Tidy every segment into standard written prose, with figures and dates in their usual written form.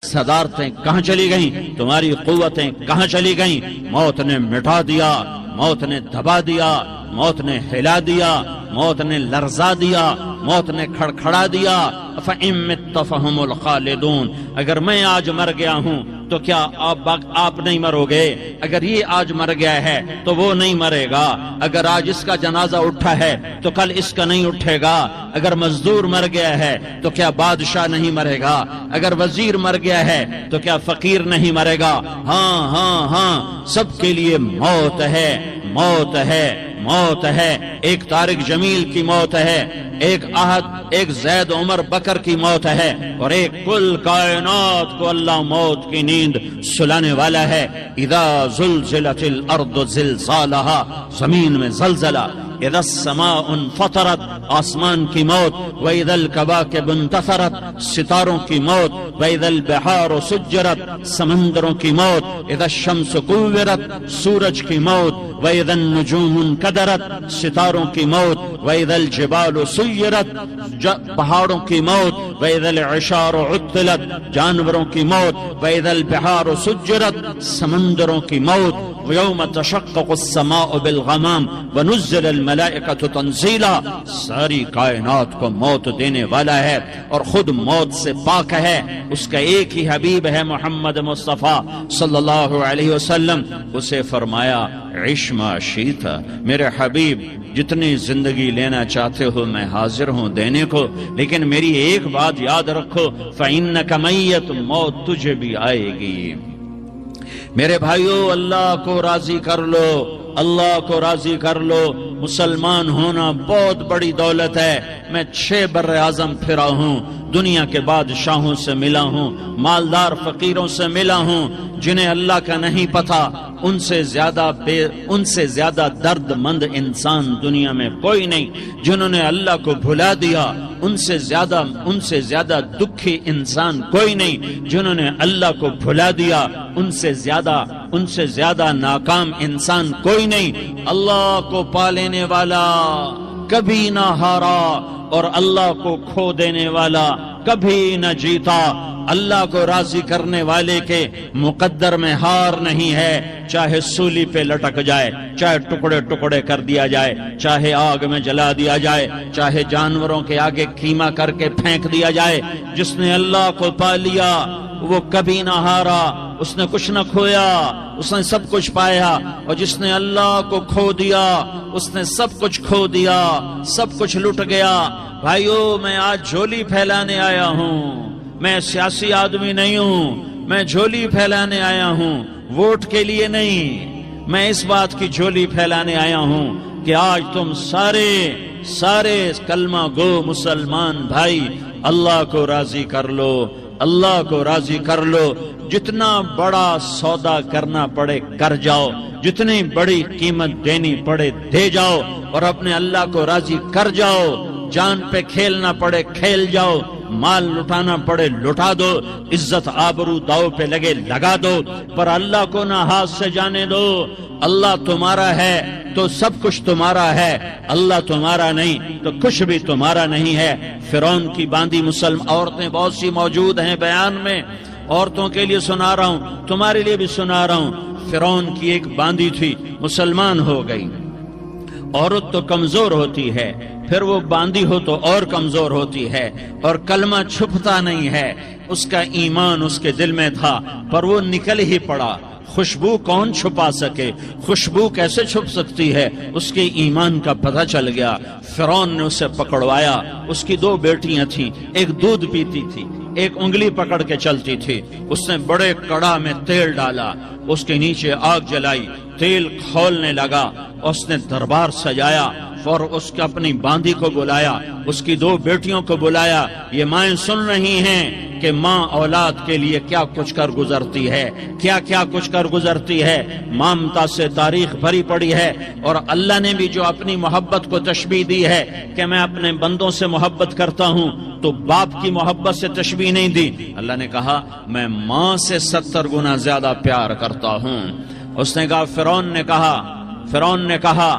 صدارتیں کہاں چلی گئیں، تمہاری قوتیں کہاں چلی گئیں؟ موت نے مٹا دیا، موت نے دبا دیا، موت نے ہلا دیا، موت نے لرزا دیا، موت نے کھڑکھڑا دیا۔ فَإِن مِتَّ فَهُمُ الْخَالِدُونَ، اگر میں آج مر گیا ہوں تو کیا آپ نہیں مرو گے؟ اگر یہ آج مر گیا ہے تو وہ نہیں مرے گا، اگر آج اس کا جنازہ اٹھا ہے تو کل اس کا نہیں اٹھے گا، اگر مزدور مر گیا ہے تو کیا بادشاہ نہیں مرے گا، اگر وزیر مر گیا ہے تو کیا فقیر نہیں مرے گا؟ ہاں ہاں ہاں، سب کے لیے موت ہے، موت ہے، موت ہے۔ ایک طارق جمیل کی موت ہے، ایک احد، ایک زید عمر بکر کی موت ہے، اور ایک کل کائنات کو اللہ موت کی نیند سلانے والا ہے۔ اذا زلزلت الارض زلزالها، زمین میں زلزلہ، اذا السماء انفطرت، آسمان کی موت، واذا الكواكب انتثرت، ستاروں کی موت، واذا البحار سجرت، سمندروں کی موت، اذا الشمس كورت، سورج کی موت، واذا النجوم انكدرت، ستاروں کی موت، واذا الجبال سيرت، پہاڑوں کی موت، واذا العشار عطلت، جانوروں کی موت، واذا البحار سجرت، سمندروں کی موت، ويوم تشقق السماء بالغمام ونزل الملائكة تنزيلا، ساری کائنات کو موت دینے والا ہے اور خود موت سے پاک ہے۔ اس کا ایک ہی حبیب ہے محمد مصطفیٰ صلی اللہ علیہ وسلم، اسے فرمایا عش ما شئت، میرے حبیب جتنی زندگی لینا چاہتے ہو میں حاضر ہوں دینے کو، لیکن میری ایک بات یاد رکھو، فإنک میت، موت تجھے بھی آئے گی۔ میرے بھائیو، اللہ کو راضی کر لو، اللہ کو راضی کر لو۔ مسلمان ہونا بہت بڑی دولت ہے۔ میں 6 بر اعظم پھرا ہوں، دنیا کے بادشاہوں سے ملا ہوں، مالدار فقیروں سے ملا ہوں، جنہیں اللہ کا نہیں پتا، ان سے زیادہ درد مند انسان دنیا میں کوئی نہیں۔ جنہوں نے اللہ کو بھلا دیا، ان سے زیادہ دکھی انسان کوئی نہیں۔ جنہوں نے اللہ کو بھلا دیا، ان سے زیادہ ناکام انسان کوئی نہیں۔ اللہ کو پا لینے والا کبھی نہ ہارا، اور اللہ کو کھو دینے والا کبھی نہ جیتا۔ اللہ کو راضی کرنے والے کے مقدر میں ہار نہیں ہے، چاہے سولی پہ لٹک جائے، چاہے ٹکڑے ٹکڑے کر دیا جائے، چاہے آگ میں جلا دیا جائے، چاہے جانوروں کے آگے کیما کر کے پھینک دیا جائے۔ جس نے اللہ کو پا لیا وہ کبھی نہ ہارا، اس نے کچھ نہ کھویا، اس نے سب کچھ پایا۔ اور جس نے اللہ کو کھو دیا اس نے سب کچھ کھو دیا، سب کچھ لٹ گیا۔ بھائیو، میں آج جھولی پھیلانے آیا ہوں، میں سیاسی آدمی نہیں ہوں، میں جھولی پھیلانے آیا ہوں، ووٹ کے لیے نہیں۔ میں اس بات کی جھولی پھیلانے آیا ہوں کہ آج تم سارے کلمہ گو مسلمان بھائی اللہ کو راضی کر لو، اللہ کو راضی کر لو۔ جتنا بڑا سودا کرنا پڑے کر جاؤ، جتنی بڑی قیمت دینی پڑے دے جاؤ، اور اپنے اللہ کو راضی کر جاؤ۔ جان پہ کھیلنا پڑے کھیل جاؤ، مال لٹانا پڑے لٹا دو، عزت آبرو داؤ پہ لگے لگا دو، پر اللہ کو نہ ہاتھ سے جانے دو۔ اللہ تمہارا ہے تو سب کچھ تمہارا ہے، اللہ تمہارا نہیں تو کچھ بھی تمہارا نہیں ہے۔ فرعون کی باندھی مسلم عورتیں بہت سی موجود ہیں بیان میں، عورتوں کے لیے سنا رہا ہوں، تمہارے لیے بھی سنا رہا ہوں۔ فرعون کی ایک باندھی تھی، مسلمان ہو گئی۔ عورت تو کمزور ہوتی ہے، پھر وہ باندھی ہو تو اور کمزور ہوتی ہے، اور کلمہ چھپتا نہیں ہے۔ اس کا ایمان اس کے دل میں تھا، پر وہ نکل ہی پڑا۔ خوشبو کون چھپا سکے؟ خوشبو کیسے چھپ سکتی ہے؟ اس کے ایمان کا پتہ چل گیا۔ فرعون نے اسے پکڑوایا۔ اس کی 2 بیٹیاں تھیں، ایک دودھ پیتی تھی، ایک انگلی پکڑ کے چلتی تھی۔ اس نے بڑے کڑا میں تیل ڈالا، اس کے نیچے آگ جلائی، تیل کھولنے لگا، اس نے دربار سجایا اور اس کے اپنی باندھی کو بلایا، اس کی 2 بیٹیوں کو بلایا۔ یہ مائیں سن رہی ہیں کہ ماں اولاد کے لیے کیا کچھ کر گزرتی ہے، کیا کچھ کر گزرتی ہے۔ مامتا سے تاریخ بھری پڑی ہے، اور اللہ نے بھی جو اپنی محبت کو تشبیہ دی ہے کہ میں اپنے بندوں سے محبت کرتا ہوں، تو باپ کی محبت سے تشبیہ نہیں دی۔ اللہ نے کہا میں ماں سے 70 گنا زیادہ پیار کرتا ہوں۔ اس نے کہا فرعون نے کہا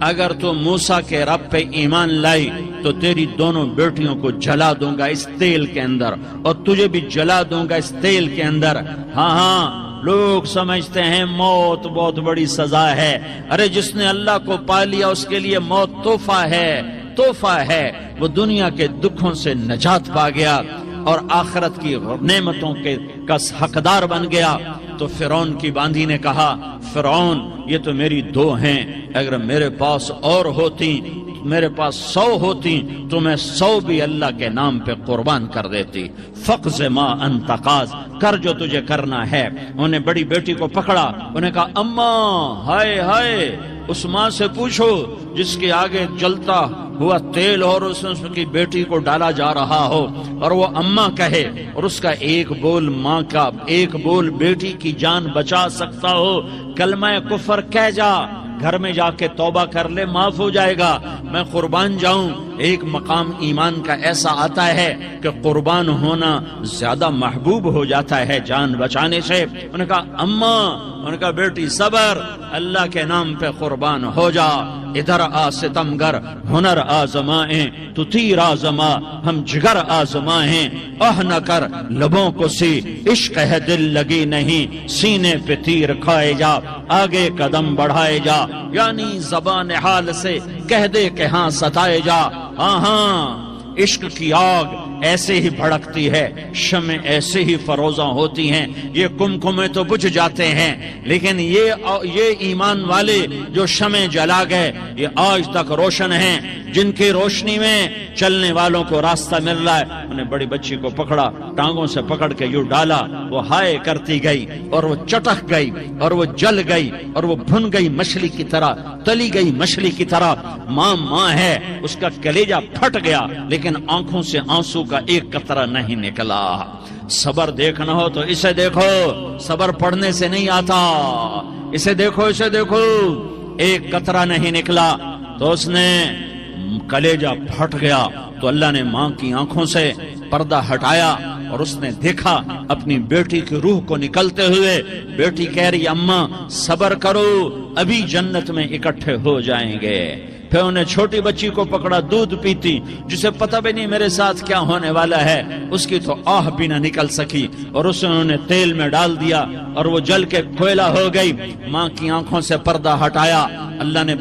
اگر تو موسیٰ کے رب پہ ایمان لائی تو تیری دونوں بیٹیوں کو جلا دوں گا اس تیل کے اندر، اور تجھے بھی جلا دوں گا اس تیل کے اندر۔ ہاں لوگ سمجھتے ہیں موت بہت بڑی سزا ہے، ارے جس نے اللہ کو پا لیا اس کے لیے موت تحفہ ہے، وہ دنیا کے دکھوں سے نجات پا گیا اور آخرت کی نعمتوں کے کا حقدار بن گیا۔ تو فرعون کی باندھی نے کہا، فرعون یہ تو میری 2 ہیں، اگر میرے پاس اور ہوتی، میرے پاس 100 ہوتی تو میں 100 بھی اللہ کے نام پہ قربان کر دیتی۔ فقض ما انت قاض، کر جو تجھے کرنا ہے۔ انہوں نے بڑی بیٹی کو پکڑا، انہوں نے کہا اماں ہائے ہائے، اس ماں سے پوچھو جس کے آگے جلتا ہوا تیل اور اس کی بیٹی کو ڈالا جا رہا ہو اور وہ اماں کہے، اور اس کا ایک بول ماں کا، ایک بول بیٹی کی جان بچا سکتا ہو، کلمہ کفر کہہ جا، گھر میں جا کے توبہ کر لے، معاف ہو جائے گا، میں قربان جاؤں۔ ایک مقام ایمان کا ایسا آتا ہے کہ قربان ہونا زیادہ محبوب ہو جاتا ہے جان بچانے سے۔ انہوں نے کہا اماں، انہوں نے کہا بیٹی صبر، اللہ کے نام پہ قربان ہو جا۔ ادھر آ ستمگر، ہنر آزمائیں تو تیر آزما، ہم جگر آزمائیں، نہ کر لبوں کو سی، عشق ہے دل لگی نہیں، سینے پہ تیر کھائے جا، آگے قدم بڑھائے جا، یعنی زبان حال سے کہہ دے کہ ہاں ستائے جا۔ ہاں عشق کی آگ ایسے ہی بھڑکتی ہے، شمع ایسے ہی فروزاں ہوتی ہیں، یہ کمکمے تو بجھ جاتے ہیں، لیکن یہ ایمان والے جو شمع جلا گئے یہ آج تک روشن ہیں، جن کی روشنی میں چلنے والوں کو راستہ مل رہا ہے۔ انہیں بڑی بچی کو پکڑا، ٹانگوں سے پکڑ کے یوں ڈالا، وہ ہائے کرتی گئی اور وہ چٹک گئی اور وہ جل گئی اور وہ بھن گئی مچھلی کی طرح، تلی گئی مچھلی کی طرح۔ ماں ہے، اس کا کلیجہ پھٹ گیا لیکن آنکھوں سے آنسو کا ایک قطرہ نہیں نکلا۔ صبر دیکھنا ہو تو اسے دیکھو، صبر پڑھنے سے نہیں آتا، اسے دیکھو، اسے دیکھو۔ ایک قطرہ نہیں نکلا تو اس نے کلیجہ پھٹ گیا، تو اللہ نے ماں کی آنکھوں سے پردہ ہٹایا اور اس نے دیکھا اپنی بیٹی کی روح کو نکلتے ہوئے۔ بیٹی کہہ رہی اماں صبر کرو، ابھی جنت میں اکٹھے ہو جائیں گے۔ پھر انہیں چھوٹی بچی کو پکڑا، دودھ پیتی، جسے پتہ بھی نہیں میرے ساتھ کیا ہونے والا ہے، اس کی تو آہ بھی نہ نکل سکی، اور اسے انہوں نے تیل میں ڈال دیا اور وہ جل کے کوئلہ ہو گئی۔ ماں کی آنکھوں سے پردہ ہٹایا، اللہ نے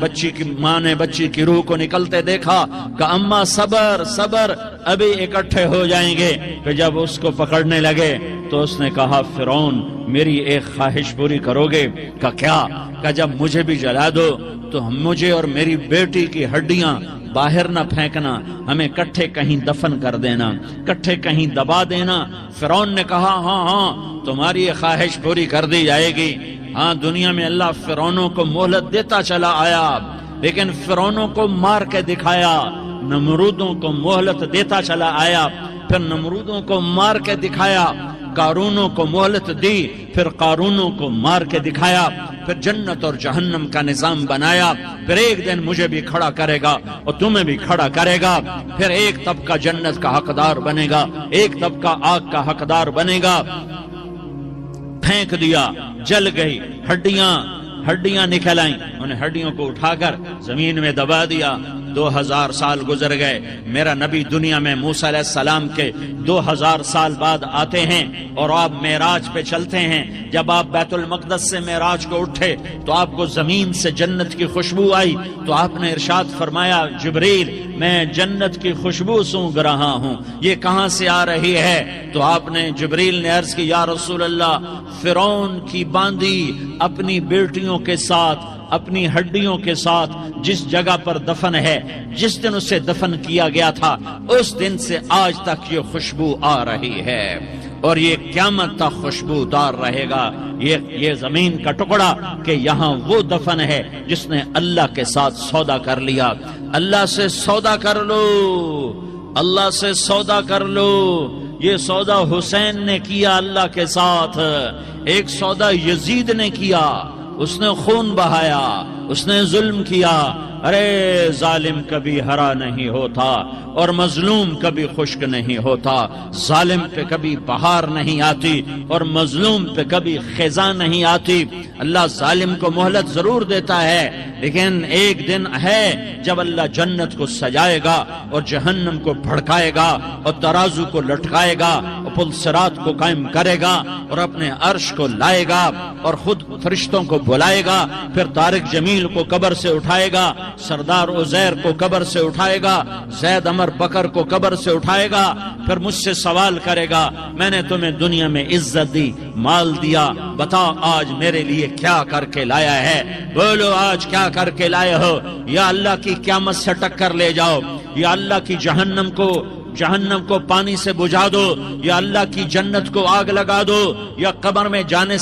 ماں نے بچی کی روح کو نکلتے دیکھا کہ اماں صبر صبر، ابھی اکٹھے ہو جائیں گے۔ پھر جب اس کو پکڑنے لگے تو اس نے کہا فرعون میری ایک خواہش پوری کرو گے؟ کہ کیا؟ کہ جب مجھے بھی جلا دو تو مجھے اور میری بیٹی کی ہڈیاں باہر نہ پھینکنا، ہمیں کٹھے کہیں دفن کر دینا، کٹھے کہیں دبا دینا۔ فرعون نے کہا ہاں تمہاری یہ خواہش پوری کر دی جائے گی۔ ہاں دنیا میں اللہ فرعونوں کو مہلت دیتا چلا آیا، لیکن فرعونوں کو مار کے دکھایا، نمرودوں کو مہلت دیتا چلا آیا، پھر نمرودوں کو مار کے دکھایا، قارونوں کو مہلت دی، پھر قارونوں کو مار کے دکھایا، پھر جنت اور جہنم کا نظام بنایا، پھر ایک دن مجھے بھی کھڑا کرے گا اور تمہیں بھی کھڑا کرے گا، پھر ایک طبقہ جنت کا حقدار بنے گا، ایک طبقہ آگ کا حقدار بنے گا۔ پھینک دیا، جل گئی، ہڈیاں نکل آئیں، انہیں ہڈیوں کو اٹھا کر زمین میں دبا دیا۔ 2000 سال گزر گئے، میرا نبی دنیا میں موسیٰ علیہ السلام کے 2000 سال بعد آتے ہیں اور آپ معراج پہ چلتے ہیں۔ جب آپ بیت المقدس سے معراج کو اٹھے تو آپ کو زمین سے جنت کی خوشبو آئی، تو آپ نے ارشاد فرمایا جبریل میں جنت کی خوشبو سونگ رہا ہوں، یہ کہاں سے آ رہی ہے؟ تو آپ نے جبریل نے عرض کی یا رسول اللہ، فرعون کی باندھی اپنی بیٹیوں کے ساتھ، اپنی ہڈیوں کے ساتھ جس جگہ پر دفن ہے، جس دن اسے دفن کیا گیا تھا، اس دن سے آج تک یہ خوشبو آ رہی ہے اور یہ قیامت تک خوشبودار رہے گا۔ یہ زمین کا ٹکڑا کہ یہاں وہ دفن ہے جس نے اللہ کے ساتھ سودا کر لیا۔ اللہ سے سودا کر لو، اللہ سے سودا کر لو۔ یہ سودا حسین نے کیا اللہ کے ساتھ، ایک سودا یزید نے کیا، اس نے خون بہایا، اس نے ظلم کیا، ارے ظالم کبھی ہرا نہیں ہوتا اور مظلوم کبھی خشک نہیں ہوتا، ظالم پہ کبھی بہار نہیں آتی اور مظلوم پہ کبھی خزاں نہیں آتی۔ اللہ ظالم کو مہلت ضرور دیتا ہے، لیکن ایک دن ہے جب اللہ جنت کو سجائے گا اور جہنم کو بھڑکائے گا اور ترازو کو لٹکائے گا اور پل صراط کو قائم کرے گا اور اپنے عرش کو لائے گا اور خود فرشتوں کو بلائے گا، پھر طارق جمیل کو قبر سے اٹھائے گا، سردار عزیر کو قبر سے اٹھائے گا، زید عمر بکر کو قبر سے اٹھائے گا، پھر مجھ سے سوال کرے گا میں نے تمہیں دنیا میں عزت دی، مال دیا، بتاؤ آج میرے لیے کیا کر کے لایا ہے؟ بولو آج کیا کر کے لائے ہو؟ یا اللہ کی قیامت سے ٹکر لے جاؤ، یا اللہ کی جہنم کو پانی سے بجھا دو، یا اللہ کی جنت کو آگ لگا دو، یا قبر میں جانے